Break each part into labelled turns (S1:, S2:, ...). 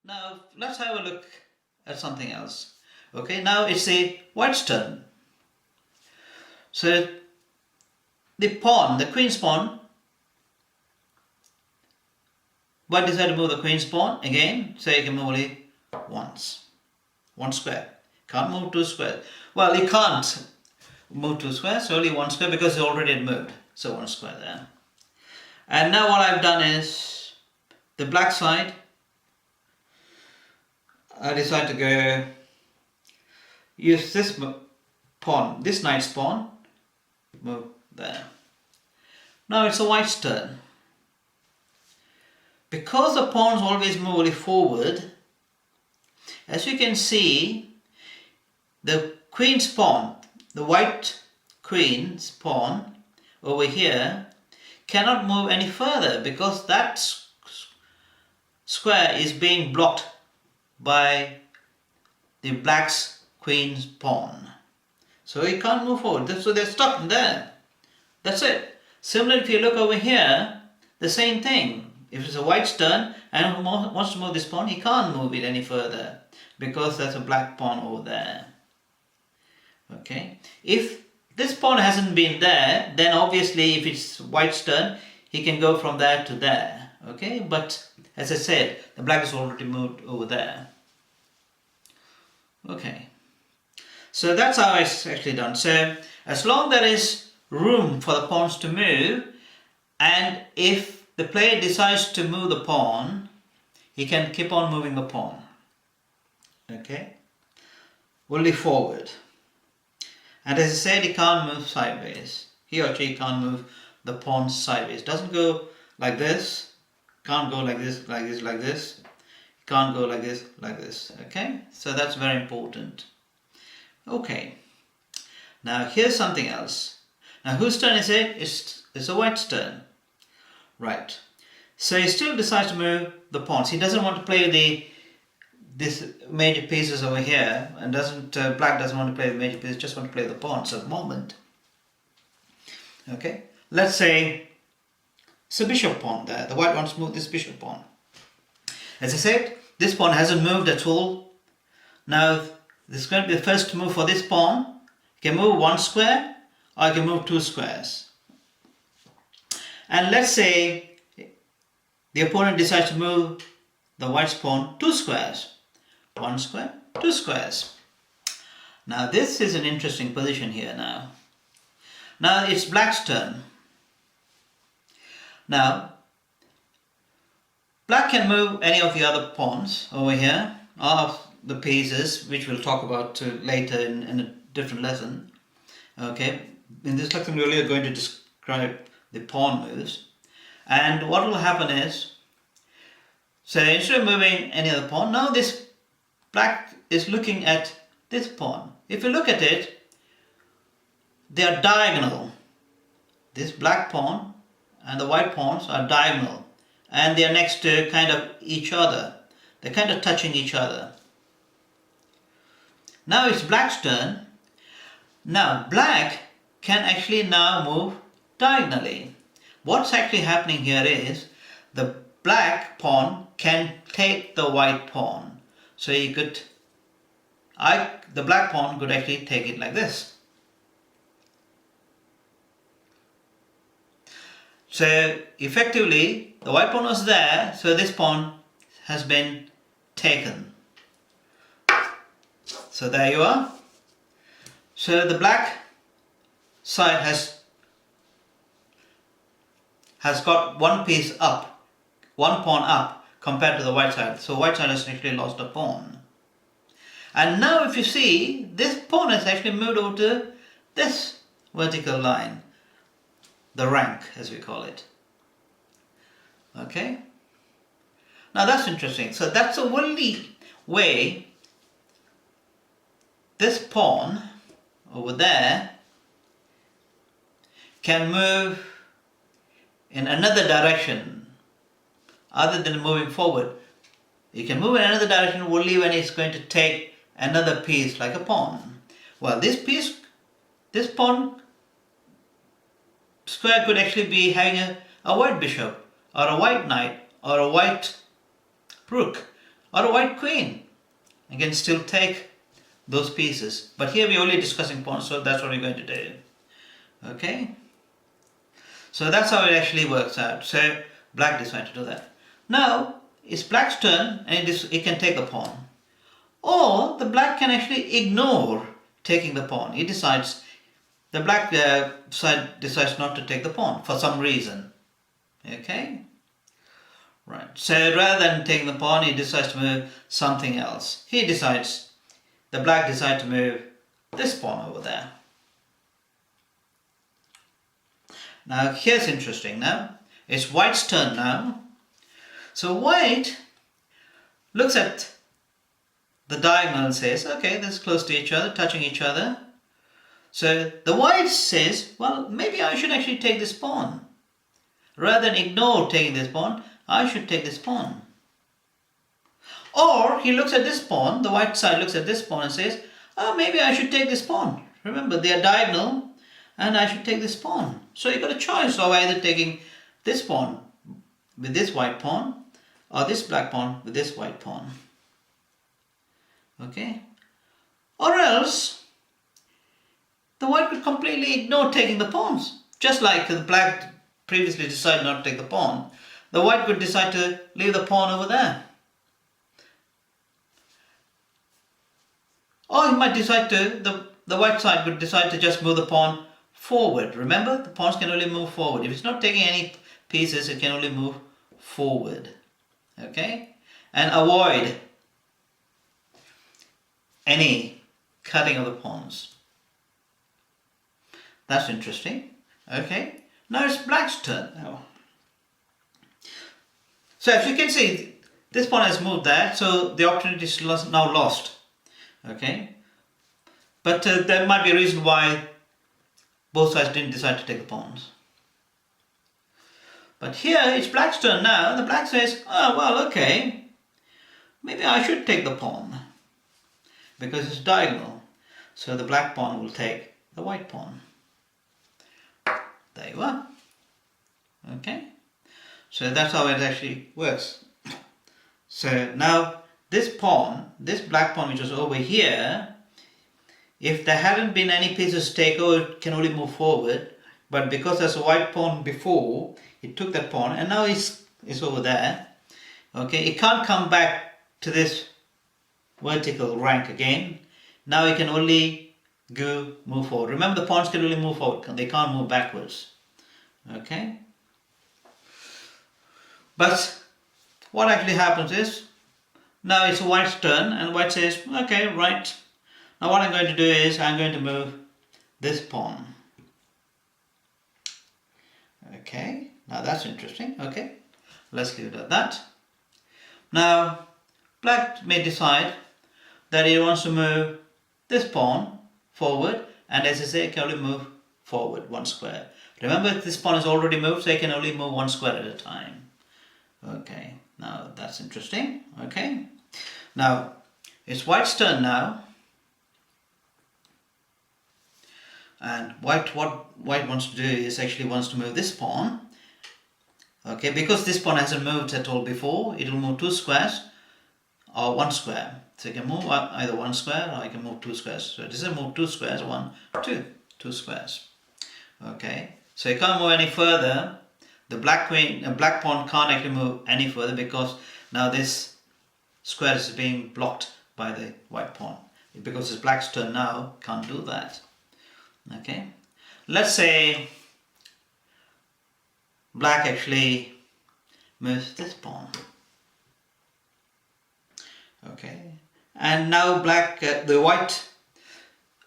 S1: Now let's have a look at something else. Okay, now it's a white's turn. So the pawn, the queen's pawn, white decided to move the queen's pawn again, so you can move only once. One square. Can't move two squares. Well, you can't move two squares, only one square because you already had moved. So one square there. And now what I've done is the black side, I decide to go use this pawn, this knight's pawn, move there. Now it's a white's turn. Because the pawns always move only forward, as you can see, the queen's pawn, the white queen's pawn over here cannot move any further because that square is being blocked by the black's queen's pawn. So it can't move forward. So they're stuck in there. That's it. Similarly, if you look over here, the same thing. If it's a white's turn and wants to move this pawn, he can't move it any further because there's a black pawn over there. Okay. If this pawn hasn't been there, then obviously if it's white's turn, he can go from there to there. Okay. But as I said, the black is already moved over there. Okay. So that's how it's actually done. So as long there is room for the pawns to move, and if the player decides to move the pawn, he can keep on moving the pawn. Okay? Only forward. And as I said, he can't move sideways. He or she can't move the pawn sideways. Doesn't go like this. Can't go like this, like this, like this. Can't go like this, like this. Okay? So that's very important. Okay. Now here's something else. Now whose turn is it? It's the white's turn. Right. So he still decides to move the pawns. He doesn't want to play this major pieces over here, and black doesn't want to play the major pieces, just want to play the pawns at the moment. Okay. Let's say it's a bishop pawn there. The white wants to move this bishop pawn. As I said, this pawn hasn't moved at all. Now this is going to be the first move for this pawn. You can move one square or you can move two squares. And let's say the opponent decides to move the white's pawn two squares. One square, two squares. Now this is an interesting position here now. Now it's black's turn. Now black can move any of the other pawns over here, or the pieces, which we'll talk about later in a different lesson. Okay, in this lesson we're really going to describe the pawn moves. And what will happen is, so instead of moving any other pawn, now this black is looking at this pawn. If you look at it, they are diagonal. This black pawn and the white pawns are diagonal, and they are next to kind of each other. They're kind of touching each other. Now it's black's turn. Now black can actually now move diagonally. What's actually happening here is the black pawn can take the white pawn. So you could, the black pawn could actually take it like this. So effectively, the white pawn was there, so this pawn has been taken. So there you are. So the black side has got one piece up, one pawn up compared to the white side. So white side has actually lost a pawn. And now if you see, this pawn has actually moved over to this vertical line, the rank as we call it. Okay. Now that's interesting. So that's the only way this pawn over there can move in another direction other than moving forward. You can move in another direction only when it's going to take another piece like a pawn. Well, this pawn square could actually be having a white bishop or a white knight or a white rook or a white queen. You can still take those pieces. But here we're only discussing pawns, so that's what we're going to do. Okay? So that's how it actually works out. So black decided to do that. Now it's black's turn and it can take the pawn. Or the black can actually ignore taking the pawn. He decides, the black side decides not to take the pawn for some reason. Okay? Right. So rather than taking the pawn, he decides to move something else. The black decides to move this pawn over there. Now here's interesting now. It's white's turn now. So white looks at the diagonal and says, okay, this is close to each other, touching each other. So the white says, well, maybe I should actually take this pawn. Rather than ignore taking this pawn, I should take this pawn. Or he looks at this pawn, the white side looks at this pawn and says, oh, maybe I should take this pawn. Remember, they are diagonal and I should take this pawn. So you got a choice of either taking this pawn with this white pawn or this black pawn with this white pawn. Okay? Or else the white could completely ignore taking the pawns. Just like the black previously decided not to take the pawn, the white could decide to leave the pawn over there. Or he might decide to, the white side could decide to just move the pawn forward. Remember, the pawns can only move forward. If it's not taking any pieces, it can only move forward. Okay? And avoid any cutting of the pawns. That's interesting. Okay? Now it's black's turn now. So as you can see, this pawn has moved there, so the opportunity is now lost. Okay? But there might be a reason why both sides didn't decide to take the pawns. But here it's black's turn now. The black says, oh, well, okay, maybe I should take the pawn because it's diagonal. So the black pawn will take the white pawn. There you are. Okay? So that's how it actually works. So now this pawn, this black pawn which was over here, if there hadn't been any pieces to take over, it can only move forward. But because there's a white pawn before, it took that pawn and now it's over there. Okay, it can't come back to this vertical rank again. Now it can only move forward. Remember, the pawns can only move forward, they can't move backwards. Okay? But what actually happens is, now it's white's turn and white says, okay, right. Now what I'm going to do is, I'm going to move this pawn. Okay, now that's interesting. Okay, let's leave it at that. Now, black may decide that he wants to move this pawn forward, and as I say, it can only move forward one square. Remember, this pawn is already moved, so it can only move one square at a time. Okay, now that's interesting. Okay, now it's white's turn now. And what white wants to do is actually wants to move this pawn. Okay, because this pawn hasn't moved at all before, it will move two squares or one square. So you can move either one square or I can move two squares. So it doesn't move two squares, two squares. Okay, so you can't move any further. The black pawn can't actually move any further because now this square is being blocked by the white pawn. Because it's black's turn now, can't do that. Okay, let's say black actually moves this pawn. Okay, and now the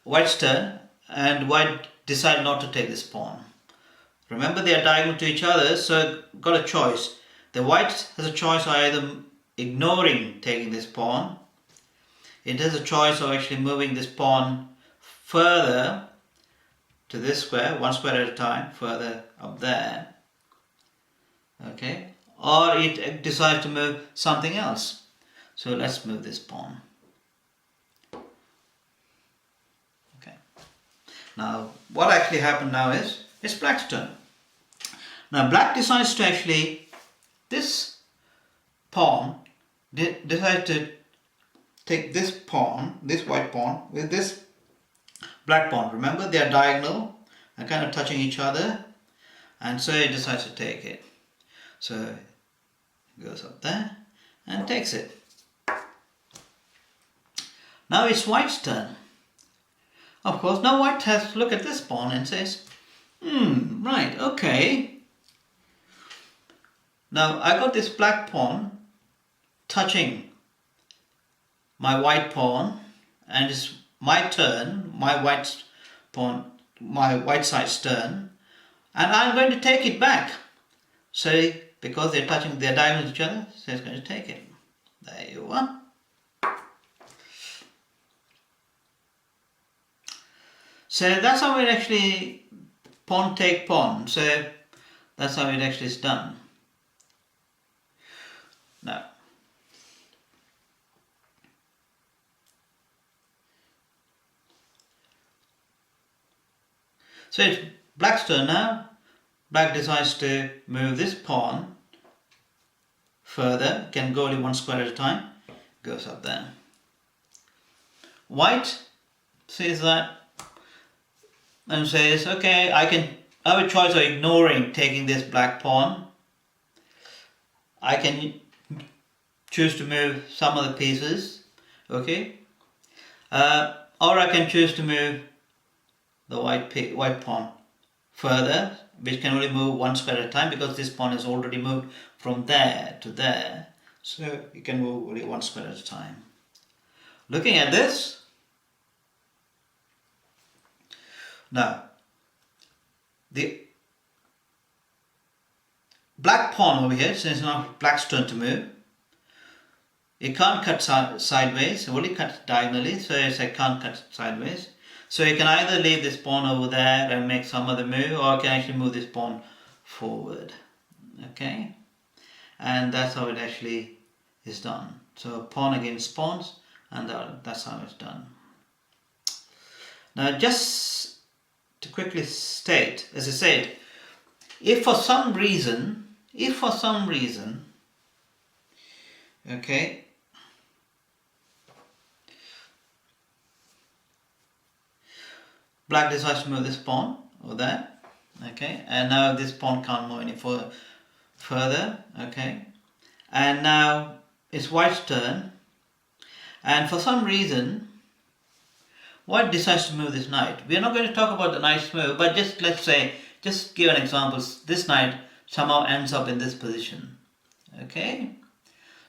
S1: white's turn, and white decide not to take this pawn. Remember, they are diagonal to each other, so got a choice. The white has a choice of either ignoring taking this pawn. It has a choice of actually moving this pawn further to this square, one square at a time, further up there. Okay, or it decides to move something else. So let's move this pawn. Okay, now what actually happened now is, it's black's turn. Now black decides to actually, this pawn decide to take this pawn, this white pawn, with this black pawn. Remember, they are diagonal and kind of touching each other, and so he decides to take it. So he goes up there and takes it. Now it's white's turn. Of course, now white has to look at this pawn and says, right, okay. Now I got this black pawn touching my white pawn, and it's my turn, my white pawn, my white side's turn, and I'm going to take it back. So because they're touching, they're diagonal to each other, so it's going to take it. There you are. So that's how it actually pawn take pawn. So that's how it actually is done. Now, so it's black's turn now. Black decides to move this pawn further, can go only one square at a time, goes up there. White sees that and says, okay, I have a choice of ignoring taking this black pawn. I can choose to move some of the pieces, okay, or I can choose to move the white pawn further, which can only move one square at a time because this pawn is already moved from there to there, so you can move only one square at a time. Looking at this, now the black pawn over here, since now black's turn to move, it can't cut sideways, it only cuts diagonally, so I can't cut sideways. So you can either leave this pawn over there and make some other move, or you can actually move this pawn forward. Okay, and that's how it actually is done. So pawn against pawns, and that's how it's done. Now just to quickly state, as I said, if for some reason, okay, black decides to move this pawn over there, okay, and now this pawn can't move any further, okay, and now it's white's turn, and for some reason white decides to move this knight. We are not going to talk about the knight's move, but just let's say, just give an example, this knight somehow ends up in this position, okay,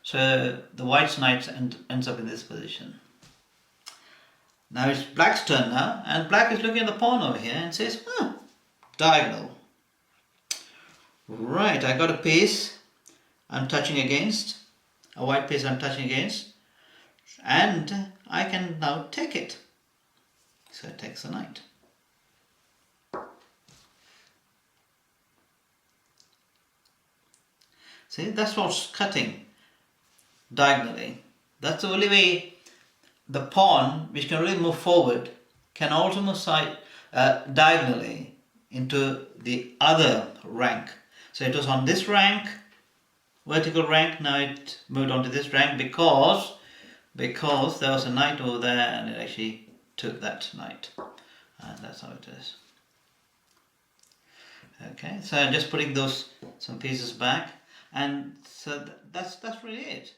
S1: so the white's knight ends up in this position. Now it's black's turn now, and black is looking at the pawn over here and says, diagonal. Right, I got a piece I'm touching against, a white piece I'm touching against, and I can now take it. So it takes the knight. See, that's what's cutting diagonally. That's the only way the pawn, which can really move forward, can also move diagonally into the other rank. So it was on this rank, vertical rank, now it moved on to this rank because there was a knight over there and it actually took that knight. And that's how it is. Okay, so I'm just putting some pieces back, and so that's really it.